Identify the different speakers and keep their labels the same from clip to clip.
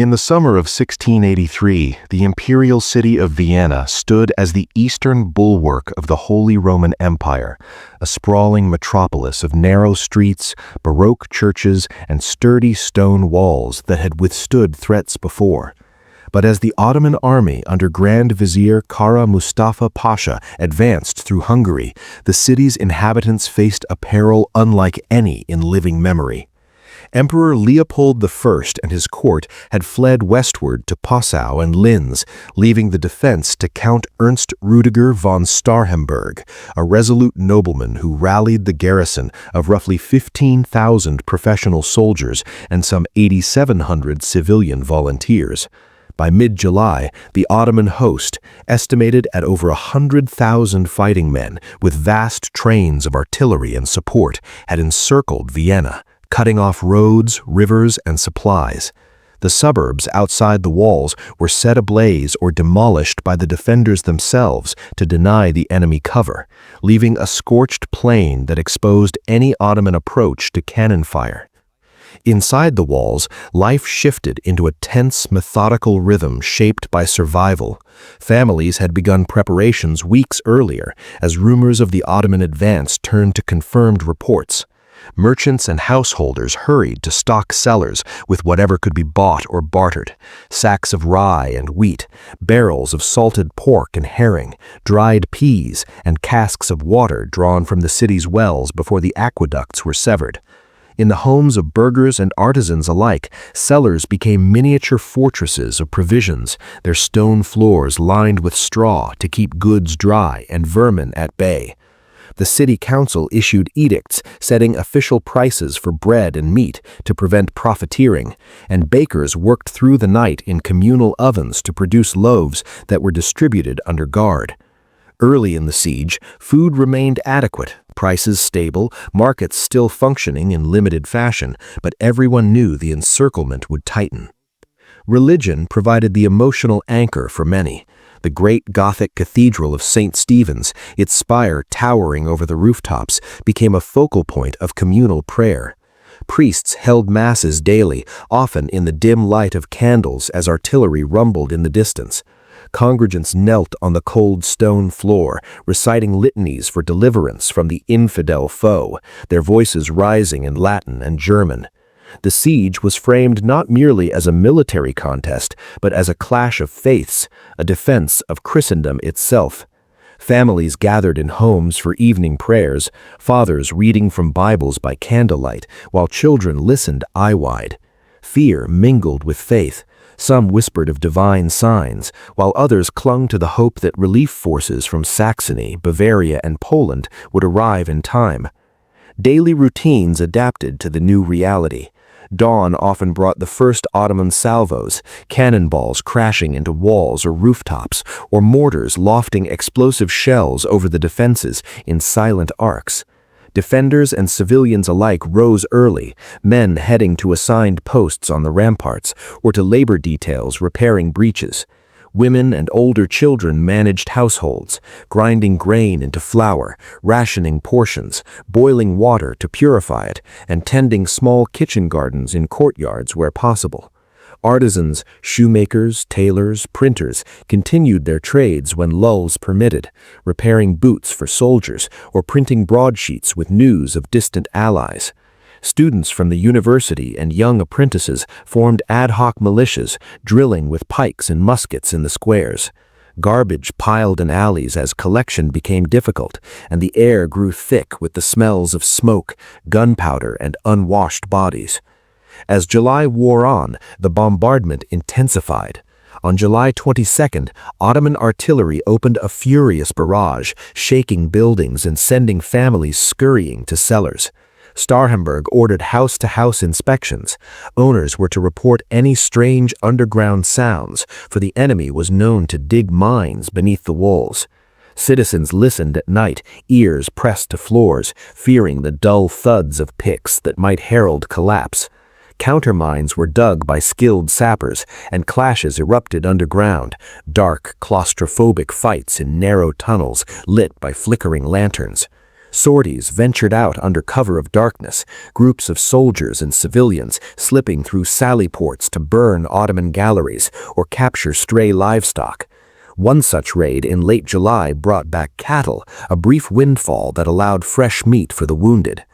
Speaker 1: In the summer of 1683, the imperial city of Vienna stood as the eastern bulwark of the Holy Roman Empire, a sprawling metropolis of narrow streets, Baroque churches, and sturdy stone walls that had withstood threats before. But as the Ottoman army under Grand Vizier Kara Mustafa Pasha advanced through Hungary, the city's inhabitants faced a peril unlike any in living memory. Emperor Leopold I and his court had fled westward to Passau and Linz, leaving the defense to Count Ernst Rüdiger von Starhemberg, a resolute nobleman who rallied the garrison of roughly 15,000 professional soldiers and some 8,700 civilian volunteers. By mid-July, the Ottoman host, estimated at over 100,000 fighting men with vast trains of artillery and support, had encircled Vienna, cutting off roads, rivers, and supplies. The suburbs outside the walls were set ablaze or demolished by the defenders themselves to deny the enemy cover, leaving a scorched plain that exposed any Ottoman approach to cannon fire. Inside the walls, life shifted into a tense, methodical rhythm shaped by survival. Families had begun preparations weeks earlier as rumors of the Ottoman advance turned to confirmed reports. Merchants and householders hurried to stock cellars with whatever could be bought or bartered: sacks of rye and wheat, barrels of salted pork and herring, dried peas, and casks of water drawn from the city's wells before the aqueducts were severed. In the homes of burghers and artisans alike, cellars became miniature fortresses of provisions, their stone floors lined with straw to keep goods dry and vermin at bay. The city council issued edicts setting official prices for bread and meat to prevent profiteering, and bakers worked through the night in communal ovens to produce loaves that were distributed under guard. Early in the siege, food remained adequate, prices stable, markets still functioning in limited fashion, but everyone knew the encirclement would tighten. Religion provided the emotional anchor for many. The great Gothic Cathedral of St. Stephen's, its spire towering over the rooftops, became a focal point of communal prayer. Priests held masses daily, often in the dim light of candles as artillery rumbled in the distance. Congregants knelt on the cold stone floor, reciting litanies for deliverance from the infidel foe, their voices rising in Latin and German. The siege was framed not merely as a military contest, but as a clash of faiths, a defense of Christendom itself. Families gathered in homes for evening prayers, fathers reading from Bibles by candlelight, while children listened eye-wide. Fear mingled with faith. Some whispered of divine signs, while others clung to the hope that relief forces from Saxony, Bavaria, and Poland would arrive in time. Daily routines adapted to the new reality. Dawn often brought the first Ottoman salvos, cannonballs crashing into walls or rooftops, or mortars lofting explosive shells over the defenses in silent arcs. Defenders and civilians alike rose early, men heading to assigned posts on the ramparts or to labor details repairing breaches. Women and older children managed households, grinding grain into flour, rationing portions, boiling water to purify it, and tending small kitchen gardens in courtyards where possible. Artisans, shoemakers, tailors, printers continued their trades when lulls permitted, repairing boots for soldiers or printing broadsheets with news of distant allies. Students from the university and young apprentices formed ad hoc militias, drilling with pikes and muskets in the squares. Garbage piled in alleys as collection became difficult, and the air grew thick with the smells of smoke, gunpowder, and unwashed bodies. As July wore on, the bombardment intensified. On July 22nd, Ottoman artillery opened a furious barrage, shaking buildings and sending families scurrying to cellars. Starhemberg ordered house-to-house inspections. Owners were to report any strange underground sounds, for the enemy was known to dig mines beneath the walls. Citizens listened at night, ears pressed to floors, fearing the dull thuds of picks that might herald collapse. Countermines were dug by skilled sappers, and clashes erupted underground, dark, claustrophobic fights in narrow tunnels lit by flickering lanterns. Sorties ventured out under cover of darkness, groups of soldiers and civilians slipping through sally ports to burn Ottoman galleries or capture stray livestock. One such raid in late July brought back cattle, a brief windfall that allowed fresh meat for the wounded.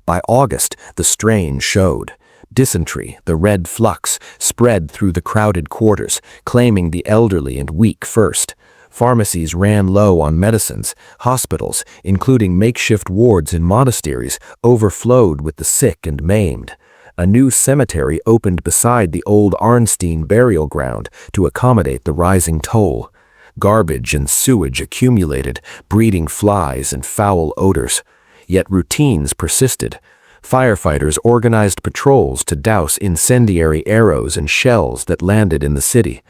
Speaker 1: By August, the strain showed. Dysentery, the red flux, spread through the crowded quarters, claiming the elderly and weak first. Pharmacies ran low on medicines. Hospitals, including makeshift wards in monasteries, overflowed with the sick and maimed. A new cemetery opened beside the old Arnstein burial ground to accommodate the rising toll. Garbage and sewage accumulated, breeding flies and foul odors. Yet routines persisted. Firefighters organized patrols to douse incendiary arrows and shells that landed in the city.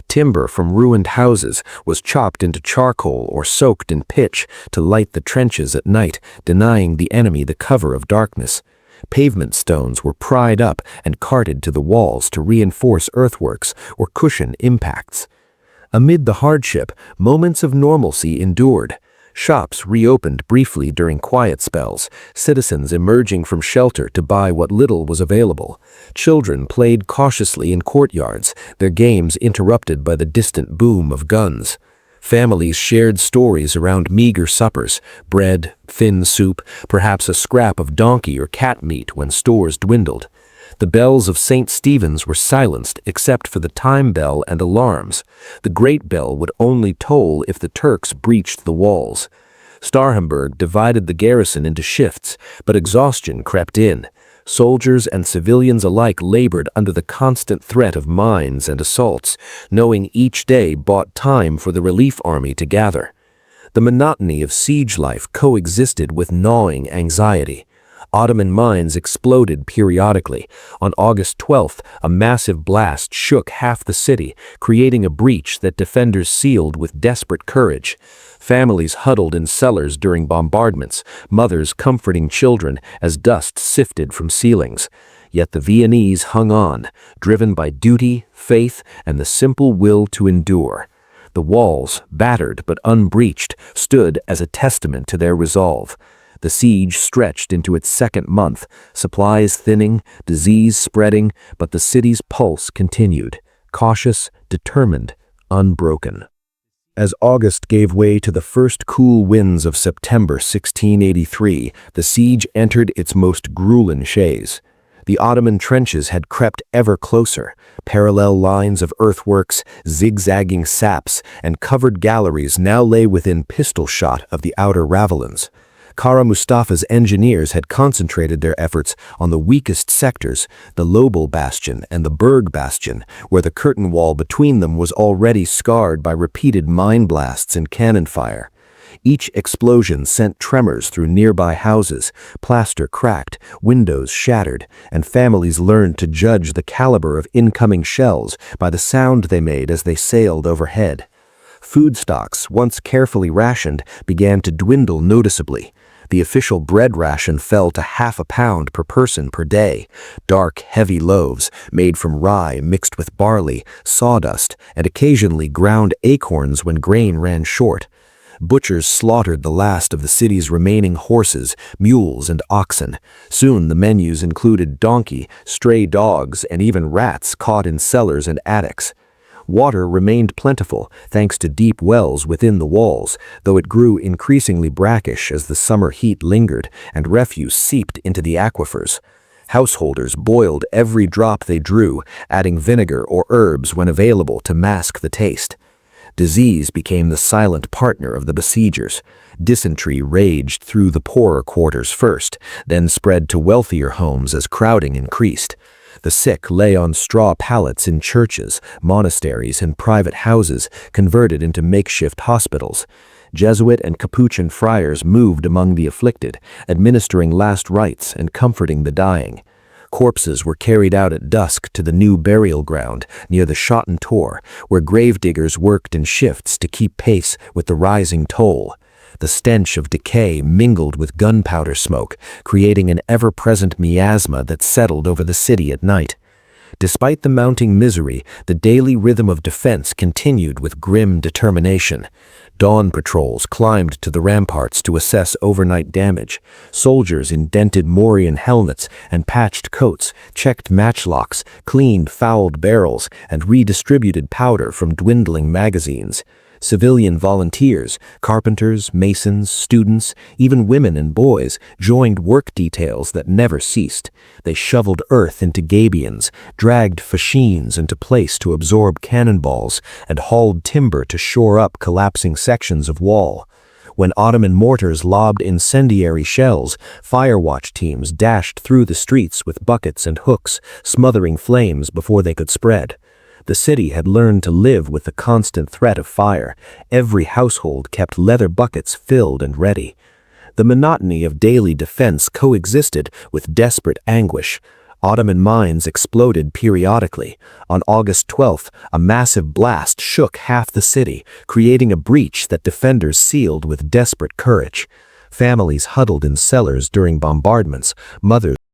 Speaker 1: Timber from ruined houses was chopped into charcoal or soaked in pitch to light the trenches at night, denying the enemy the cover of darkness. Pavement stones were pried up and carted to the walls to reinforce earthworks or cushion impacts. Amid the hardship, moments of normalcy endured. Shops reopened briefly during quiet spells, citizens emerging from shelter to buy what little was available. Children played cautiously in courtyards, their games interrupted by the distant boom of guns. Families shared stories around meager suppers, bread, thin soup, perhaps a scrap of donkey or cat meat when stores dwindled. The bells of St. Stephen's were silenced except for the time bell and alarms. The great bell would only toll if the Turks breached the walls. Starhemberg divided the garrison into shifts, but exhaustion crept in. Soldiers and civilians alike labored under the constant threat of mines and assaults, knowing each day bought time for the relief army to gather. The monotony of siege life coexisted with gnawing anxiety. Ottoman mines exploded periodically. On August 12th, a massive blast shook half the city, creating a breach that defenders sealed with desperate courage. Families huddled in cellars during bombardments, mothers comforting children as dust sifted from ceilings. Yet the Viennese hung on, driven by duty, faith, and the simple will to endure. The walls, battered but unbreached, stood as a testament to their resolve. The siege stretched into its second month, supplies thinning, disease spreading, but the city's pulse continued, cautious, determined, unbroken. As August gave way to the first cool winds of September 1683, the siege entered its most grueling phase. The Ottoman trenches had crept ever closer, parallel lines of earthworks, zigzagging saps, and covered galleries now lay within pistol shot of the outer ravelins. Kara Mustafa's engineers had concentrated their efforts on the weakest sectors, the Lobel Bastion and the Berg Bastion, where the curtain wall between them was already scarred by repeated mine blasts and cannon fire. Each explosion sent tremors through nearby houses, plaster cracked, windows shattered, and families learned to judge the caliber of incoming shells by the sound they made as they sailed overhead. Food stocks, once carefully rationed, began to dwindle noticeably. The official bread ration fell to half a pound per person per day. Dark, heavy loaves, made from rye mixed with barley, sawdust, and occasionally ground acorns when grain ran short. Butchers slaughtered the last of the city's remaining horses, mules, and oxen. Soon the menus included donkey, stray dogs, and even rats caught in cellars and attics. Water remained plentiful, thanks to deep wells within the walls, though it grew increasingly brackish as the summer heat lingered and refuse seeped into the aquifers. Householders boiled every drop they drew, adding vinegar or herbs when available to mask the taste. Disease became the silent partner of the besiegers. Dysentery raged through the poorer quarters first, then spread to wealthier homes as crowding increased. The sick lay on straw pallets in churches, monasteries, and private houses converted into makeshift hospitals. Jesuit and Capuchin friars moved among the afflicted, administering last rites and comforting the dying. Corpses were carried out at dusk to the new burial ground near the Schotten Tor, where gravediggers worked in shifts to keep pace with the rising toll. The stench of decay mingled with gunpowder smoke, creating an ever-present miasma that settled over the city at night. Despite the mounting misery, the daily rhythm of defense continued with grim determination. Dawn patrols climbed to the ramparts to assess overnight damage. Soldiers in dented Morian helmets and patched coats checked matchlocks, cleaned fouled barrels, and redistributed powder from dwindling magazines. Civilian volunteers, carpenters, masons, students, even women and boys joined work details that never ceased. They shoveled earth into gabions, dragged fascines into place to absorb cannonballs, and hauled timber to shore up collapsing sections of wall. When Ottoman mortars lobbed incendiary shells, firewatch teams dashed through the streets with buckets and hooks, smothering flames before they could spread. The city had learned to live with the constant threat of fire. Every household kept leather buckets filled and ready. The monotony of daily defense coexisted with desperate anguish. Ottoman mines exploded periodically. On August 12th, a massive blast shook half the city, creating a breach that defenders sealed with desperate courage. Families huddled in cellars during bombardments, mothers